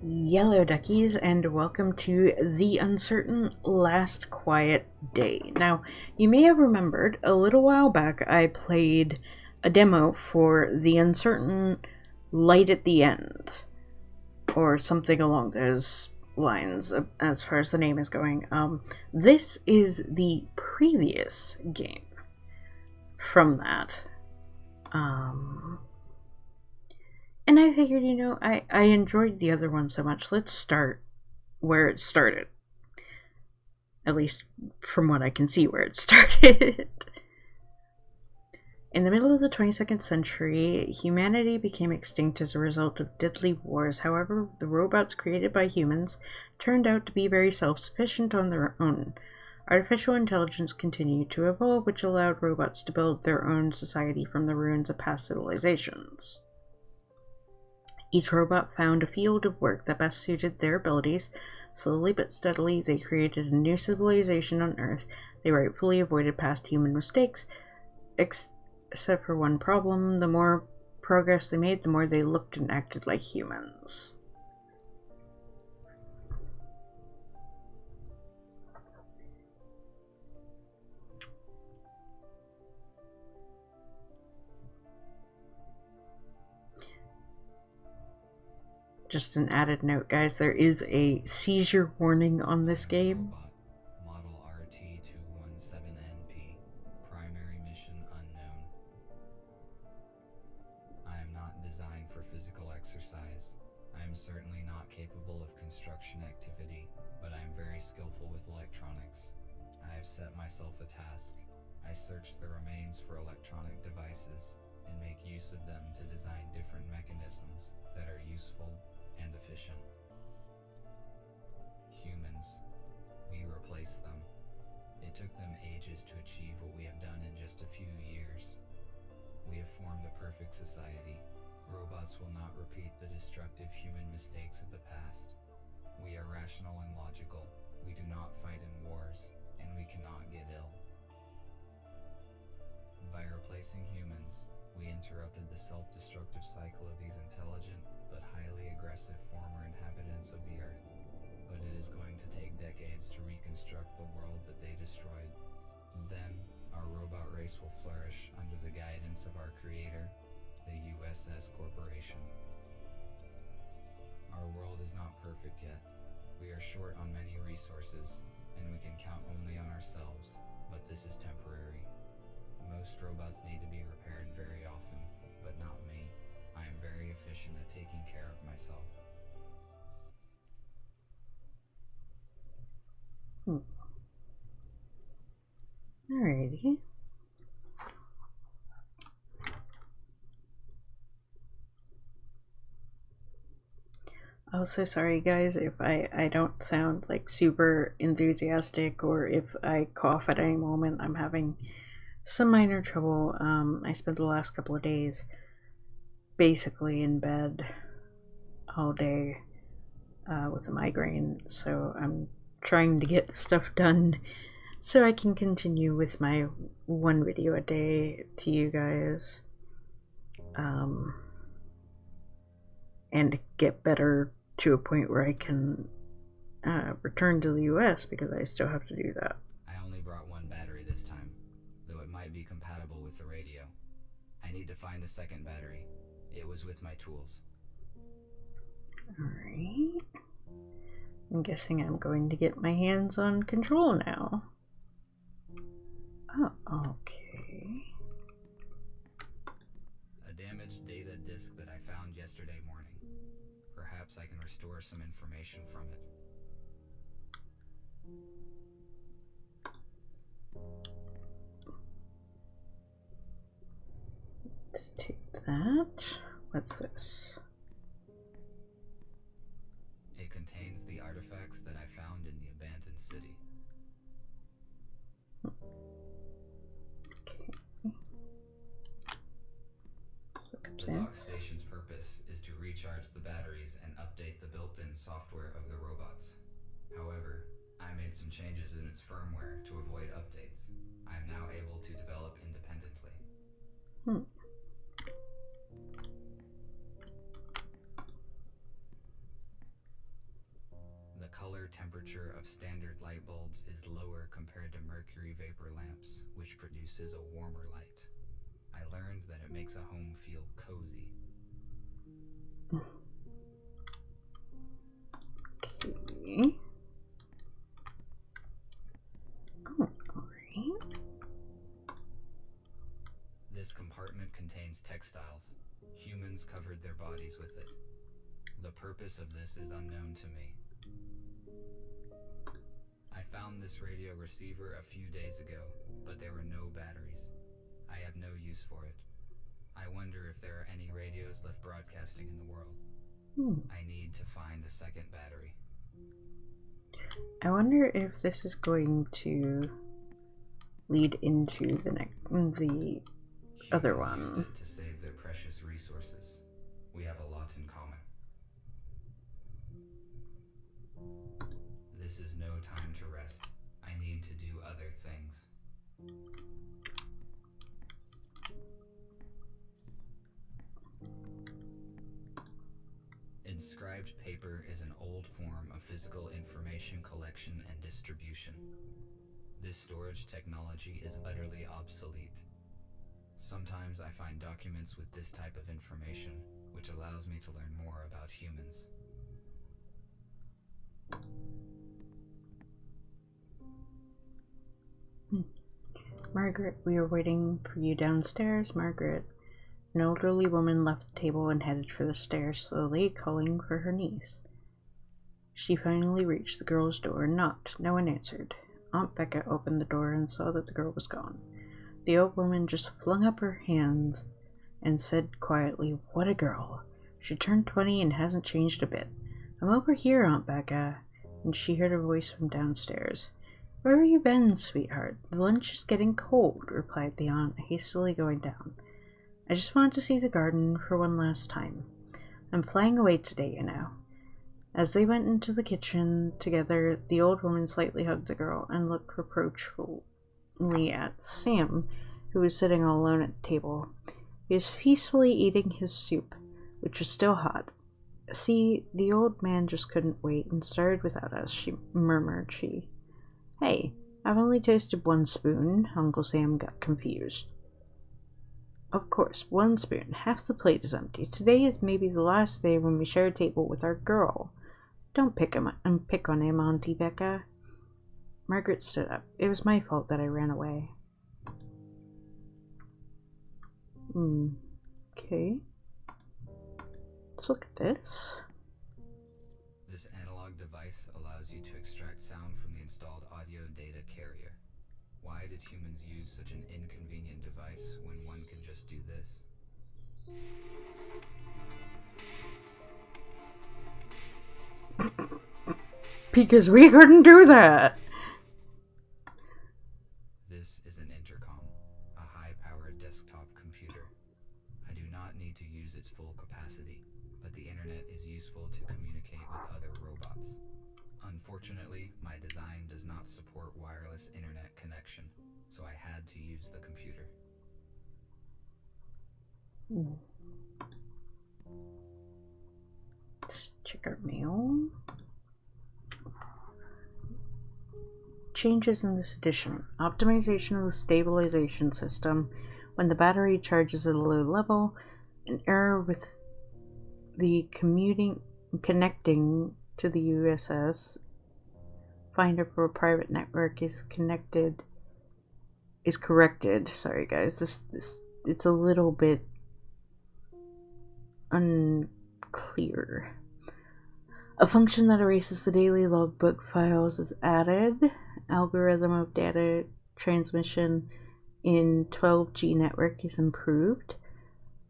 Yellow duckies, and welcome to The Uncertain Last Quiet Day. Now, you may have remembered a little while back I played a demo for The Uncertain Light at the End, or something along those lines as far as the name is going. This is the previous game from that. And I figured, I enjoyed the other one so much. Let's start where it started. At least from what I can see where it started. In the middle of the 22nd century, humanity became extinct as a result of deadly wars. However, the robots created by humans turned out to be very self-sufficient on their own. Artificial intelligence continued to evolve, which allowed robots to build their own society from the ruins of past civilizations. Each robot found a field of work that best suited their abilities. Slowly but steadily, they created a new civilization on Earth. They rightfully avoided past human mistakes, except for one problem. The more progress they made, the more they looked and acted like humans. Just an added note, guys, there is a seizure warning on this game. Model RT-217NP. Primary mission unknown. I am not designed for physical exercise. I am certainly not capable of construction activity, but I am very skillful with electronics. I have set myself a task. I search the remains for electronic devices and make use of them to design different mechanisms that are useful and efficient. Humans. We replace them. It took them ages to achieve what we have done in just a few years. We have formed a perfect society. Robots will not repeat the destructive human mistakes of the past. We are rational and logical. We do not fight in wars, and we cannot get ill. By replacing humans, we interrupted the self-destructive cycle of these intelligent but highly aggressive former inhabitants of the Earth. But it is going to take decades to reconstruct the world that they destroyed. Then, our robot race will flourish under the guidance of our creator, the USS Corporation. Our world is not perfect yet. We are short on many resources, and we can count only on ourselves, but this is temporary. Most robots need to be repaired very often, but not me. I am very efficient at taking care of myself. Alrighty. Oh, so sorry guys if I don't sound like super enthusiastic or if I cough at any moment. I'm having some minor trouble. I spent the last couple of days basically in bed all day with a migraine, so I'm trying to get stuff done so I can continue with my one video a day to you guys, and get better to a point where I can return to the US, because I still have to do that. I only brought one battery this time, though it might be compatible with the radio. I need to find a second battery. It was with my tools. Alright. I'm guessing I'm going to get my hands on control now. Oh, okay. A damaged data disk that I found yesterday morning. Perhaps I can restore some information from it. Let's take that. What's this? It contains the artifacts that I found in the abandoned city. Okay. The dock station's purpose is to recharge the batteries and update the built-in software of the robots. However, I made some changes in its firmware to avoid updates. I am now able to develop independently. temperature of standard light bulbs is lower compared to mercury vapor lamps, which produces a warmer light. I learned that it makes a home feel cozy. Okay. Oh, alright. This compartment contains textiles. Humans covered their bodies with it. The purpose of this is unknown to me. I found this radio receiver a few days ago, but there were no batteries. I have no use for it. I wonder if there are any radios left broadcasting in the world. I need to find a second battery. I wonder if this is going to lead into the other one. Humans used it to save their precious resources. We have a lot in common. This is no time to rest. I need to do other things. Inscribed paper is an old form of physical information collection and distribution. This storage technology is utterly obsolete. Sometimes I find documents with this type of information, which allows me to learn more about humans. Margaret, we are waiting for you downstairs. Margaret. An elderly woman left the table and headed for the stairs, slowly calling for her niece. She finally reached the girl's door and knocked. No one answered. Aunt Becca opened the door and saw that the girl was gone. The old woman just flung up her hands and said quietly, "What a girl! She turned 20 and hasn't changed a bit. I'm over here, Aunt Becca." And she heard a voice from downstairs. "Where have you been, sweetheart? The lunch is getting cold," replied the aunt, hastily going down. "I just wanted to see the garden for one last time. I'm flying away today, you know." As they went into the kitchen together, the old woman slightly hugged the girl and looked reproachfully at Sam, who was sitting all alone at the table. He was peacefully eating his soup, which was still hot. "See, the old man just couldn't wait and started without us," she murmured. "Hey, I've only tasted one spoon." Uncle Sam got confused. "Of course, one spoon. Half the plate is empty. Today is maybe the last day when we share a table with our girl. Don't pick on him, Auntie Becca." Margaret stood up. "It was my fault that I ran away." Okay. Let's look at this. This analog device allows you to extract sound from the installed audio data carrier. Why did humans use such an inconvenient device when one can just do this? Because we couldn't do that. This is an intercom, a high-powered desktop computer. I do not need to use its full capacity, but the internet is useful to communicate with other robots. Unfortunately, my design does not support wireless internet connection, so I had to use the computer. Let's check our mail. Changes in this edition. Optimization of the stabilization system. When the battery charges at a low level, an error with the connecting to the USS finder for a private network is corrected. Sorry guys, this it's a little bit unclear. A function that erases the daily logbook files is added. Algorithm of data transmission in 12G network is improved.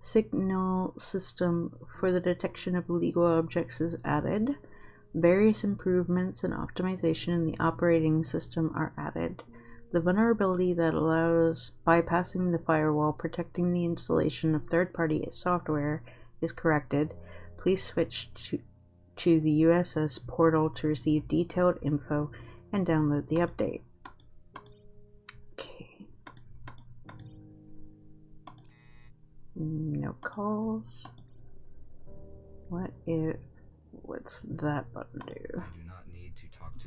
Signal system for the detection of illegal objects is added. Various improvements and optimization in the operating system are added. The vulnerability that allows bypassing the firewall protecting the installation of third-party software is corrected. Please switch to the USS portal to receive detailed info and download the update. Okay. No calls. What's that button do? I do not need to talk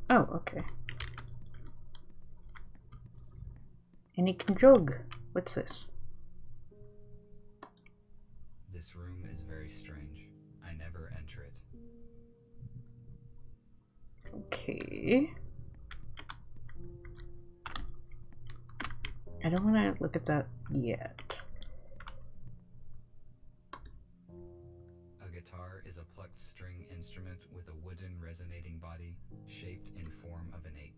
Oh, okay. And he can jog. What's this? This room is very strange. I never enter it. Okay. I don't want to look at that yet. A guitar is a plucked string instrument with a wooden resonating body shaped in form of an 8.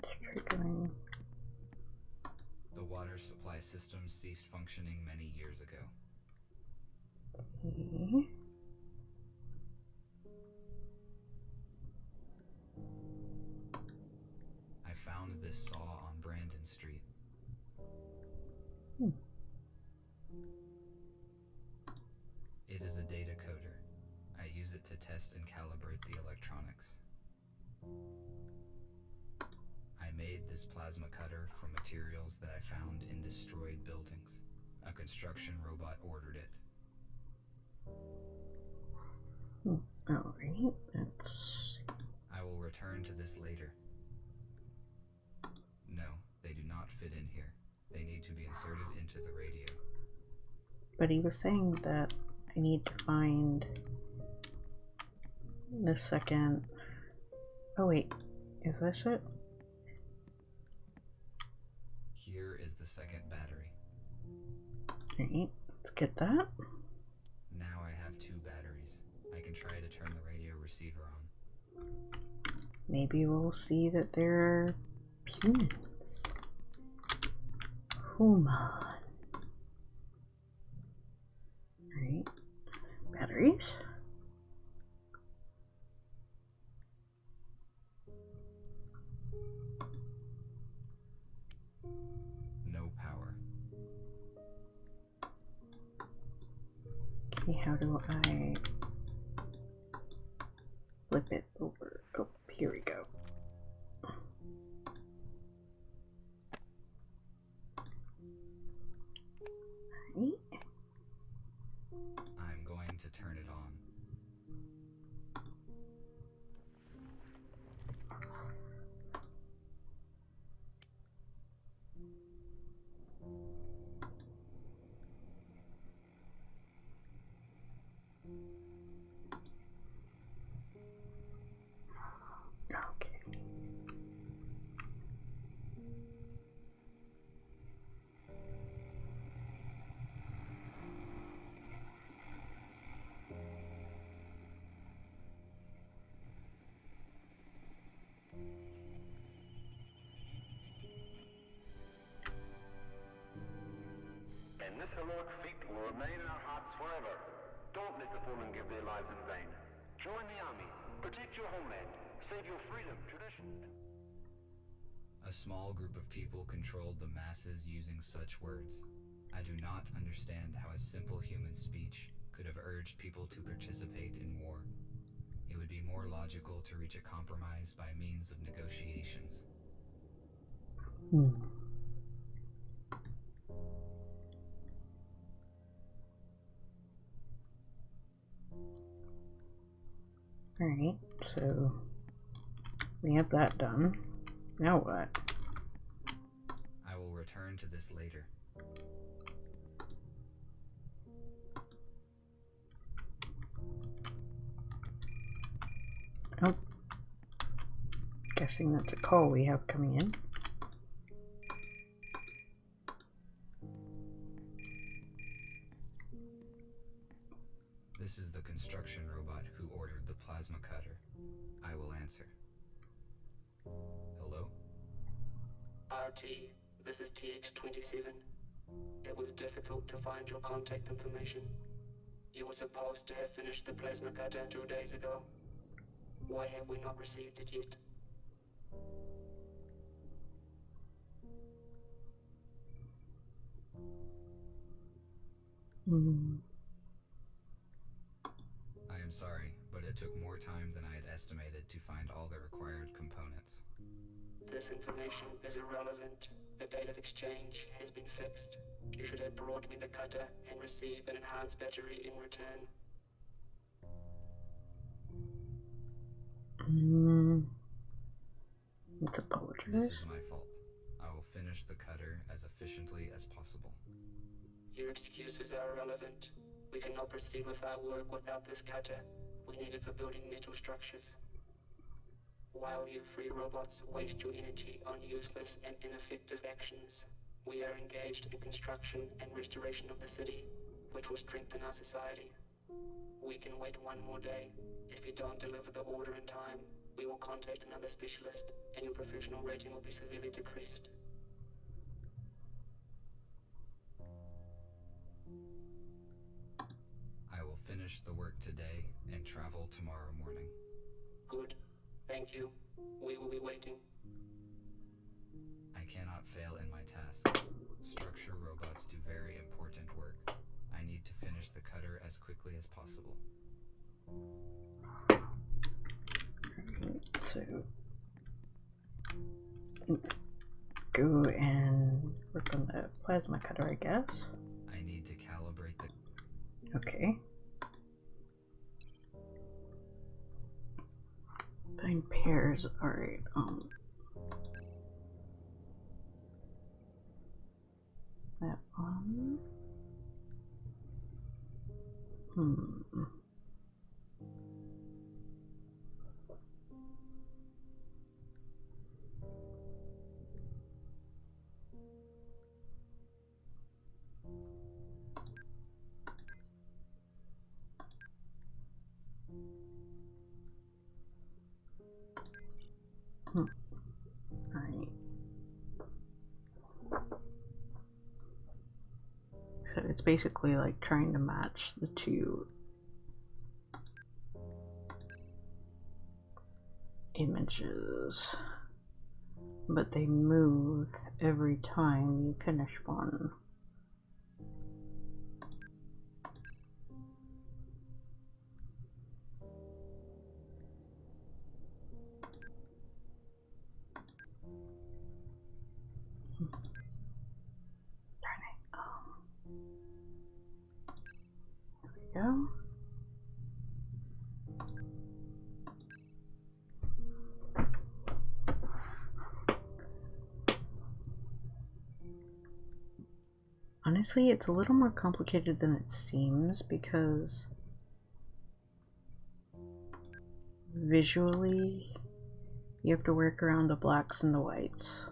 Triggering. The water supply system ceased functioning many years ago. Okay. I found this saw on Brandon Street. It is a data coder. I use it to test and calibrate the electronics. I made this plasma cutter from materials that I found in destroyed buildings. A construction robot ordered it. Alright, let's... I will return to this later. No, they do not fit in here. They need to be inserted into the radio. But he was saying that I need to find the second... Oh wait, is this it? Here is the second battery. Alright, let's get that. Now I have 2 batteries. I can try to turn the radio receiver on. Maybe we'll see that there are humans. Come on. Alright, batteries. No power. Okay, how do I flip it over? Oh, here we go. Alright. I'm going to turn it on. Okay. And this heroic feat will remain in our hearts forever. Don't let the fallen give their lives in vain. Join the army, protect your homeland, save your freedom, tradition. A small group of people controlled the masses using such words. I do not understand how a simple human speech could have urged people to participate in war. It would be more logical to reach a compromise by means of negotiations. Alright, so we have that done. Now what? I will return to this later. Oh. Guessing that's a call we have coming in. This is the construction robot who ordered the plasma cutter. I will answer. Hello? RT, this is TX-27. It was difficult to find your contact information. You were supposed to have finished the plasma cutter 2 days ago. Why have we not received it yet? I am sorry, but it took more time than I had estimated to find all the required components. This information is irrelevant. The date of exchange has been fixed. You should have brought me the cutter and receive an enhanced battery in return. Let's apologize. This is my fault. I will finish the cutter as efficiently as possible. Your excuses are irrelevant. We cannot proceed with our work without this cutter. We need it for building metal structures. While you free robots waste your energy on useless and ineffective actions, we are engaged in construction and restoration of the city, which will strengthen our society. We can wait one more day. If you don't deliver the order in time, we will contact another specialist, and your professional rating will be severely decreased. I will finish the work today and travel tomorrow morning. Good. Thank you. We will be waiting. I cannot fail in my task. Structure robots do very important work. I need to finish the cutter as quickly as possible. So let's go and work on the plasma cutter, I guess. I need to calibrate the... Okay. Find pairs, alright, that one. Alright. So it's basically like trying to match the two images, but they move every time you finish one. Go. Honestly, it's a little more complicated than it seems because visually you have to work around the blacks and the whites.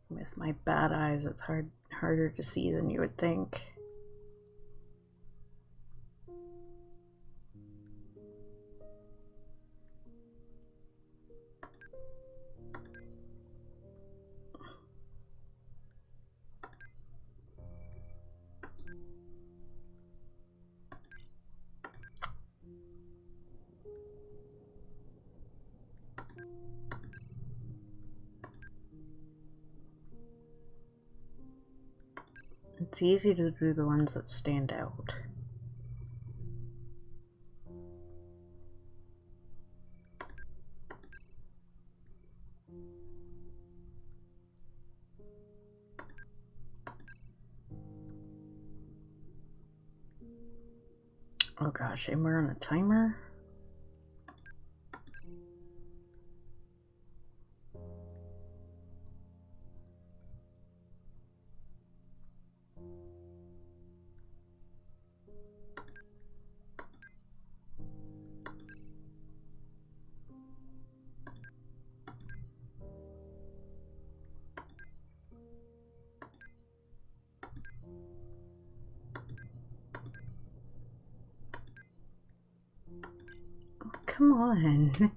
With my bad eyes, it's harder to see than you would think. It's easy to do the ones that stand out. Oh gosh, and we're on a timer? come on.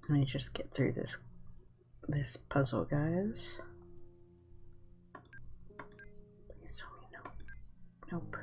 Let me just get through this puzzle, guys. Please tell me no. Nope.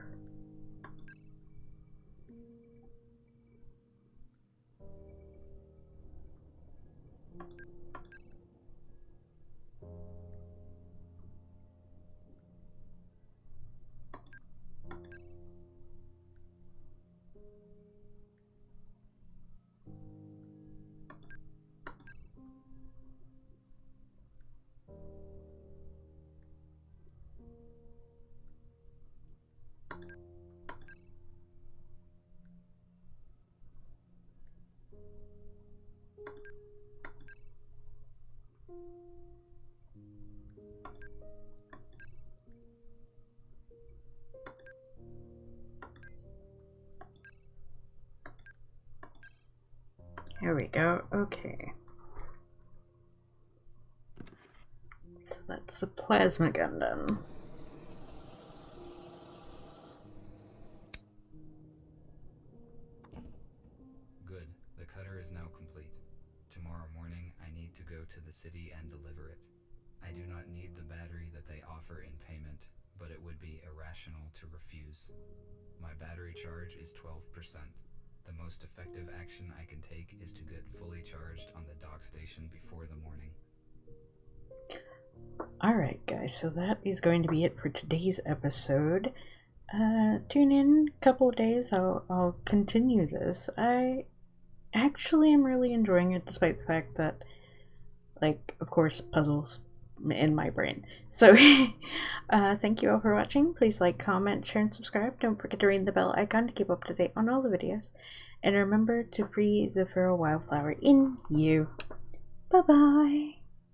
Here we go. Okay. So that's the plasma gun done. Good. The cutter is now complete. Tomorrow morning, I need to go to the city and deliver it. I do not need the battery that they offer in payment, but it would be irrational to refuse. My battery charge is 12%. The most effective action I can take is to get fully charged on the dock station before the morning. Alright guys, so that is going to be it for today's episode. Tune in a couple of days, I'll continue this. I actually am really enjoying it, despite the fact that, like, of course, puzzles in my brain. So, thank you all for watching. Please like, comment, share, and subscribe. Don't forget to ring the bell icon to keep up to date on all the videos. And remember to free the feral wildflower in you. Bye-bye!